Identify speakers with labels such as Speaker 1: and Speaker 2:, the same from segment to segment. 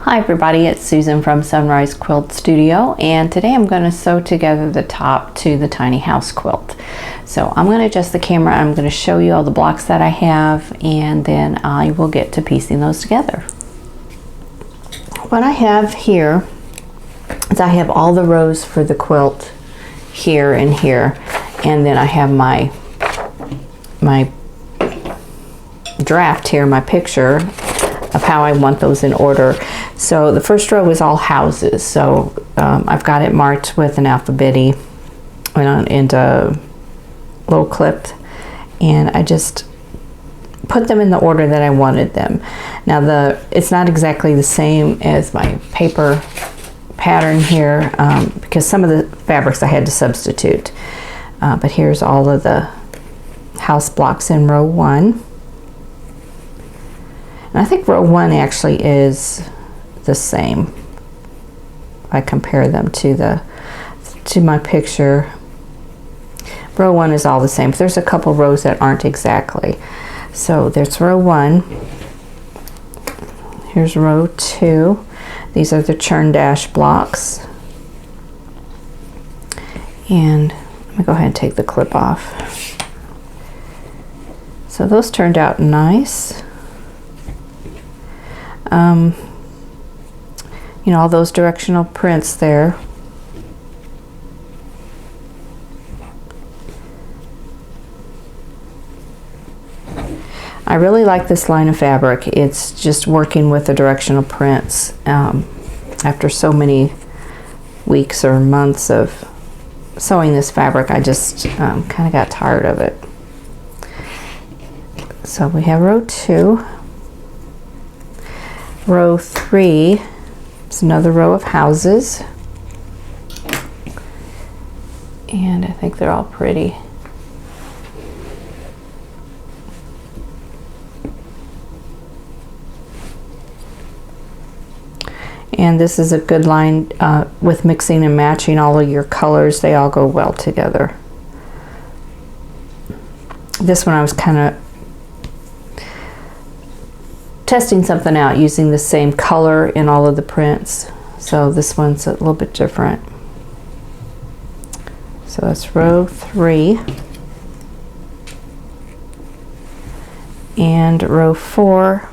Speaker 1: Hi everybody, it's Susan from Sunrise Quilt Studio, and today I'm going to sew together the top to the tiny house quilt. So I'm going to adjust the camera, I'm going to show you all the blocks that I have, and then I will get to piecing those together. What I have here is I have all the rows for the quilt here and here, and then I have my draft here, my picture of how I want those in order. So the first row is all houses, so I've got it marked with an alphabet and a little clip, and I just put them in the order that I wanted them. Now it's not exactly the same as my paper pattern here because some of the fabrics I had to substitute, but here's all of the house blocks in row 1. And I think row 1 actually is the same. I compare them to my picture. Row 1 is all the same, but there's a couple rows that aren't exactly. So there's row 1. Here's row 2. These are the churn dash blocks. And let me go ahead and take the clip off. So those turned out nice. You know, all those directional prints there. I really like this line of fabric. It's just working with the directional prints. After so many weeks or months of sewing this fabric, I just kind of got tired of it. So we have row 2. Row 3 is another row of houses, and I think they're all pretty. And this is a good line with mixing and matching all of your colors. They all go well together. This one I was kind of testing something out using the same color in all of the prints. So this one's a little bit different. So that's row 3. And row 4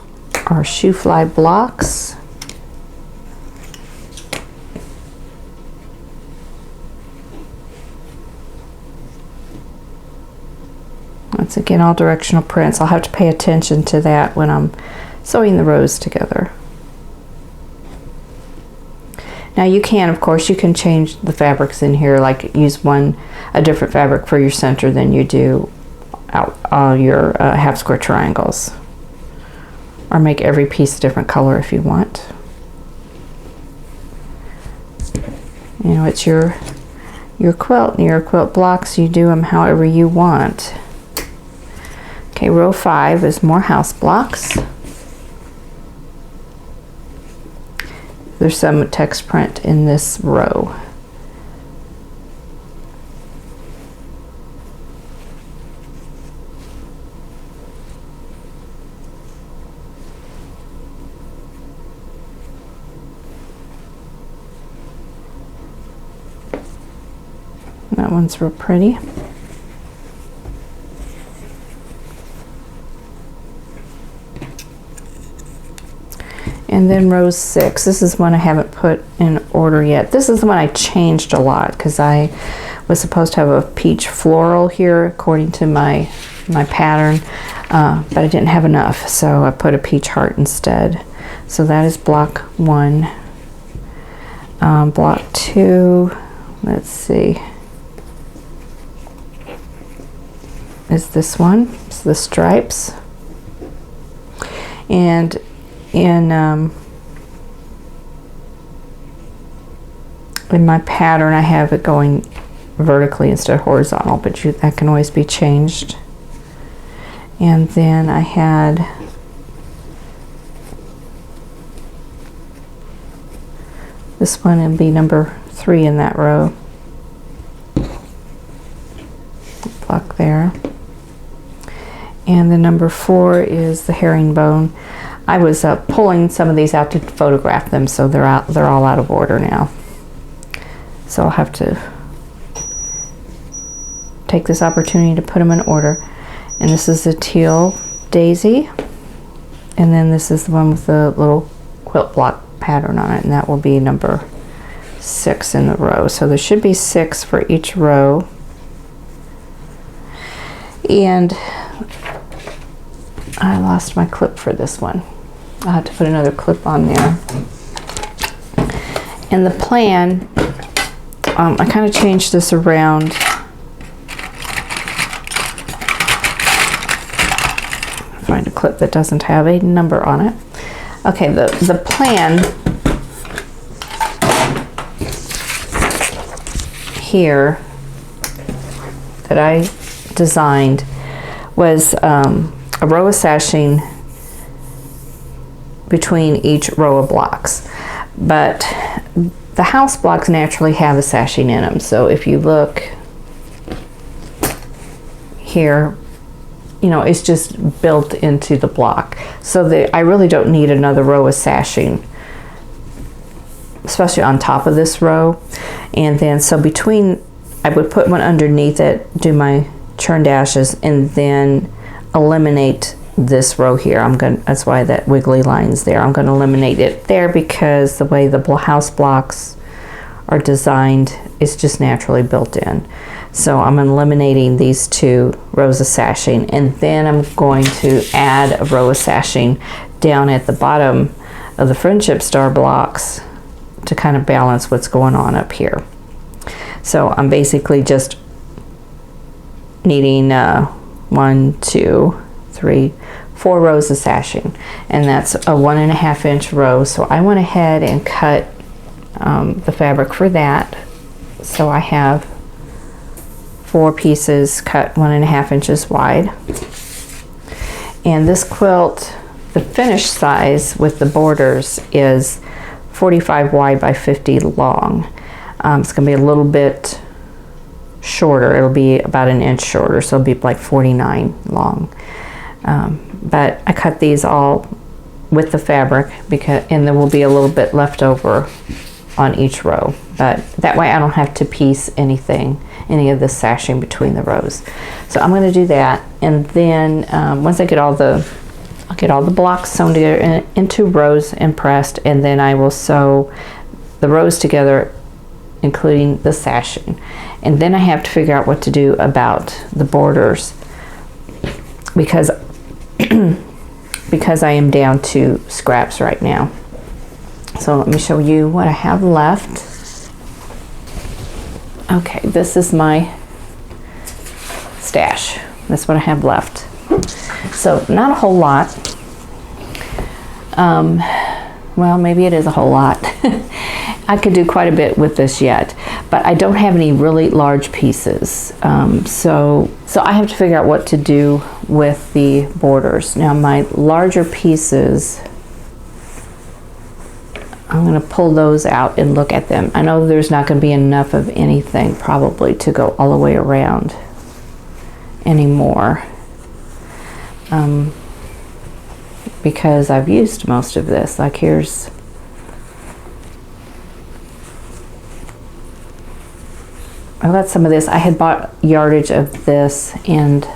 Speaker 1: are shoe fly blocks. Once again, all directional prints. I'll have to pay attention to that when I'm sewing the rows together. Now you can, of course, you can change the fabrics in here, like use a different fabric for your center than you do all your half square triangles, or make every piece a different color if you want. You know, it's your quilt and your quilt blocks. You do them however you want. Okay, row 5 is more house blocks. There's some text print in this row. That one's real pretty. And then row 6, this is one I haven't put in order yet. This is the one I changed a lot because I was supposed to have a peach floral here according to my pattern, but I didn't have enough, so I put a peach heart instead. So that is block 1. Block 2, let's see, is this one. It's the stripes. And in my pattern I have it going vertically instead of horizontal, but that can always be changed. And then I had this one, and be number 3 in that row. Block there. And the number 4 is the herringbone. I was pulling some of these out to photograph them, so they're all out of order now. So I'll have to take this opportunity to put them in order. And this is the teal daisy, and then this is the one with the little quilt block pattern on it, and that will be number 6 in the row. So there should be 6 for each row. And I lost my clip for this one. I'll have to put another clip on there. And the plan, I kind of changed this around. Find a clip that doesn't have a number on it. Okay, the plan here that I designed was a row of sashing between each row of blocks, but the house blocks naturally have a sashing in them. So if you look here, you know, it's just built into the block. So I really don't need another row of sashing, especially on top of this row. And then so between, I would put one underneath it, do my churn dashes, and then eliminate this row here. That's why that wiggly line's there. I'm going to eliminate it there because the way the house blocks are designed is just naturally built in. So I'm eliminating these 2 rows of sashing, and then I'm going to add a row of sashing down at the bottom of the Friendship Star blocks to kind of balance what's going on up here. So I'm basically just needing 1, 2, 3, 4 rows of sashing, and that's a 1.5 inch row. So I went ahead and cut the fabric for that. So I have 4 pieces cut 1.5 inches wide. And this quilt, the finished size with the borders is 45 wide by 50 long. It's going to be a little bit shorter. It'll be about 1 inch shorter, so it'll be like 49 long. But I cut these all with the fabric and there will be a little bit left over on each row. But that way I don't have to piece any of the sashing between the rows. So I'm going to do that, and then once I get I'll get all the blocks sewn together into rows and pressed, and then I will sew the rows together, including the sashing. And then I have to figure out what to do about the borders, because because I am down to scraps right now. So let me show you what I have left. Okay, this is my stash. That's what I have left. So not a whole lot. Well, maybe it is a whole lot. I could do quite a bit with this yet, but I don't have any really large pieces. So I have to figure out what to do with the borders. Now my larger pieces, I'm going to pull those out and look at them. I know there's not going to be enough of anything probably to go all the way around anymore, because I've used most of this. Like I've got some of this. I had bought yardage of this and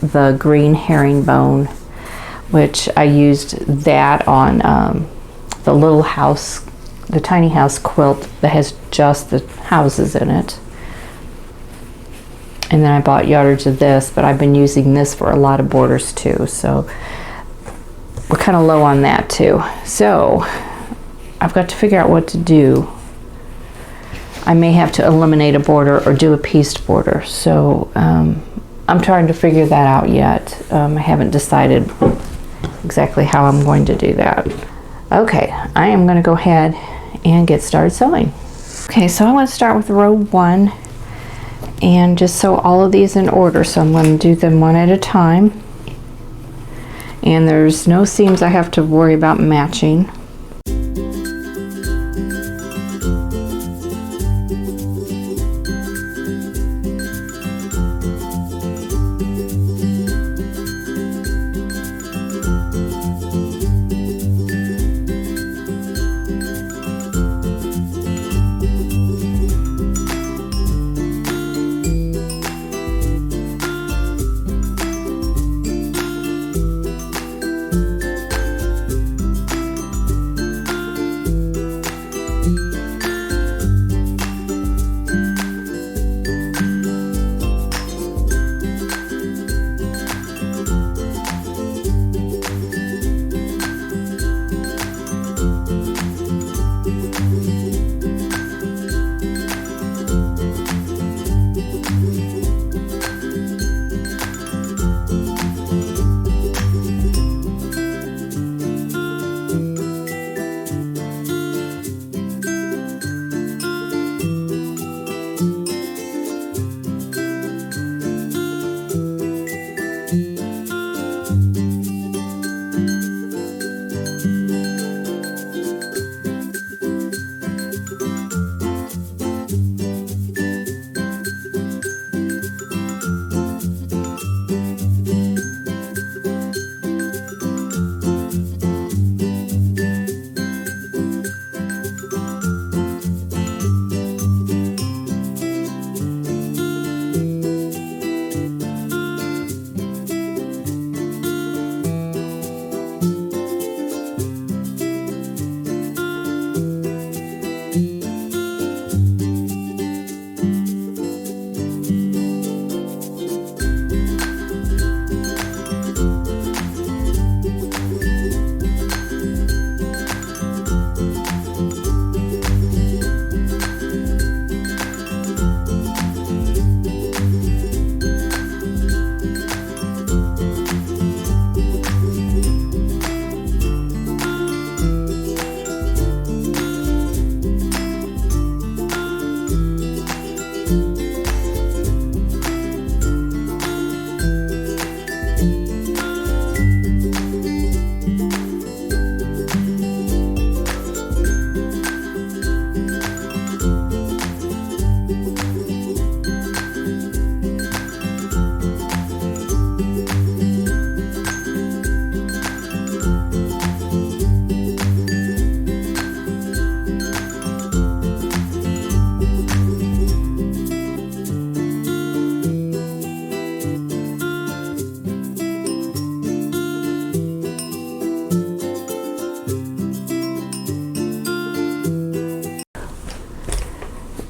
Speaker 1: the green herringbone, which I used that on the little house, the tiny house quilt that has just the houses in it. And then I bought yardage of this, but I've been using this for a lot of borders too, so we're kind of low on that too. So I've got to figure out what to do. I may have to eliminate a border or do a pieced border, so I'm trying to figure that out yet. I haven't decided exactly how I'm going to do that. Okay, I am going to go ahead and get started sewing. Okay, so I'm going to start with row 1 and just sew all of these in order. So I'm going to do them one at a time, and there's no seams I have to worry about matching.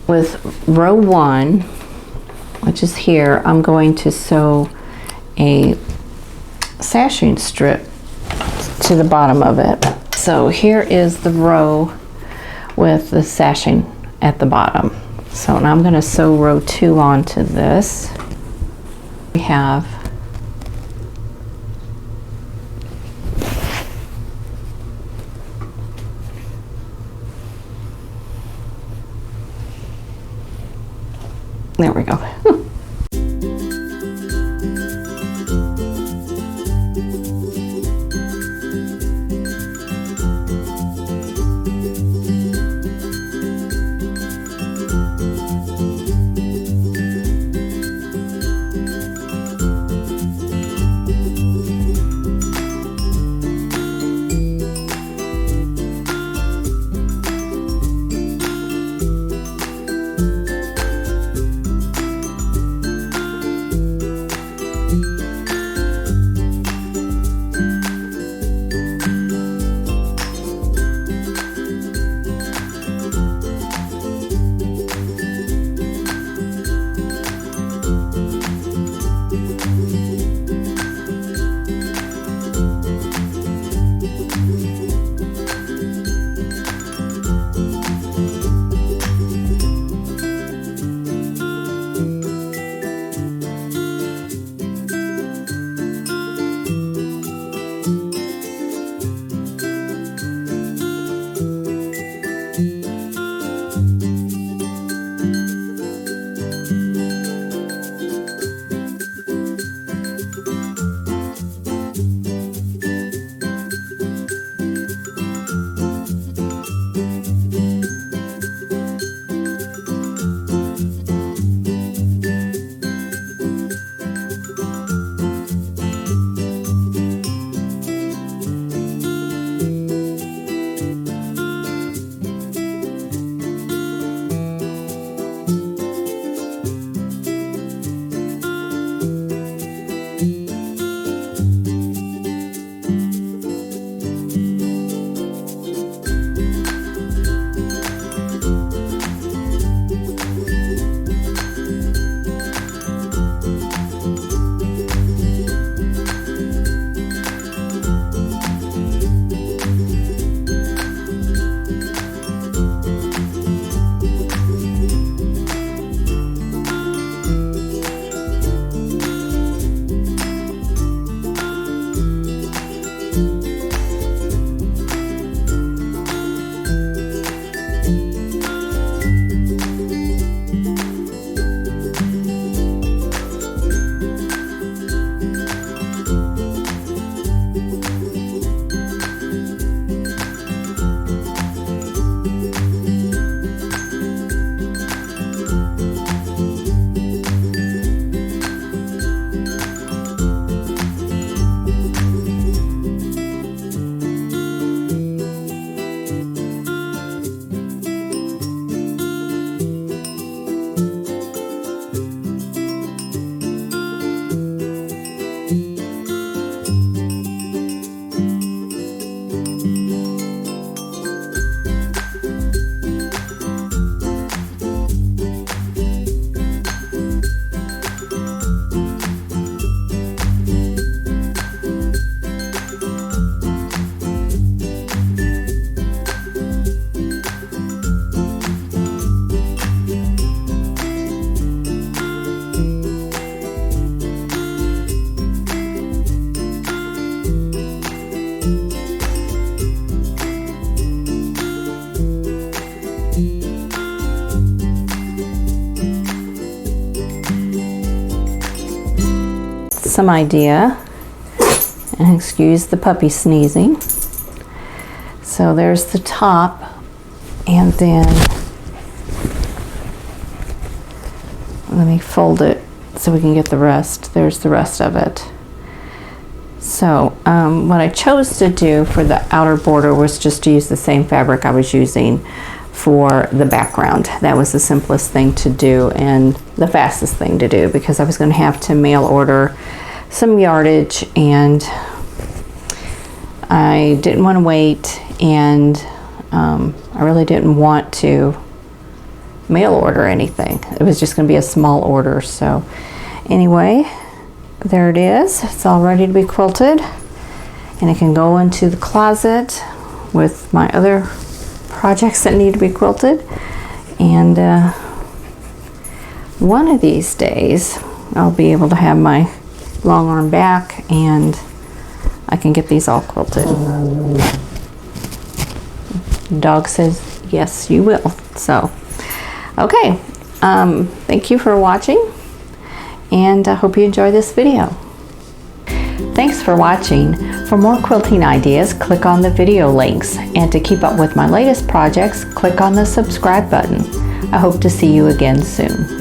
Speaker 1: with row 1, which is here, I'm going to sew a sashing strip to the bottom of it. So here is the row with the sashing at the bottom. So now I'm going to sew row 2 onto this. We have there we go. some idea, and excuse the puppy sneezing. So there's the top, and then let me fold it so we can get the rest. There's the rest of it. So what I chose to do for the outer border was just to use the same fabric I was using for the background. That was the simplest thing to do and the fastest thing to do, because I was going to have to mail order some yardage, and I didn't want to wait, and I really didn't want to mail order anything. It was just going to be a small order. So anyway, there it is. It's all ready to be quilted, and it can go into the closet with my other projects that need to be quilted. And one of these days I'll be able to have my long arm back and I can get these all quilted. The dog says yes, you will. So okay, thank you for watching, and I hope you enjoy this video. Thanks for watching. For more quilting ideas, click on the video links, and to keep up with my latest projects, click on the subscribe button. I hope to see you again soon.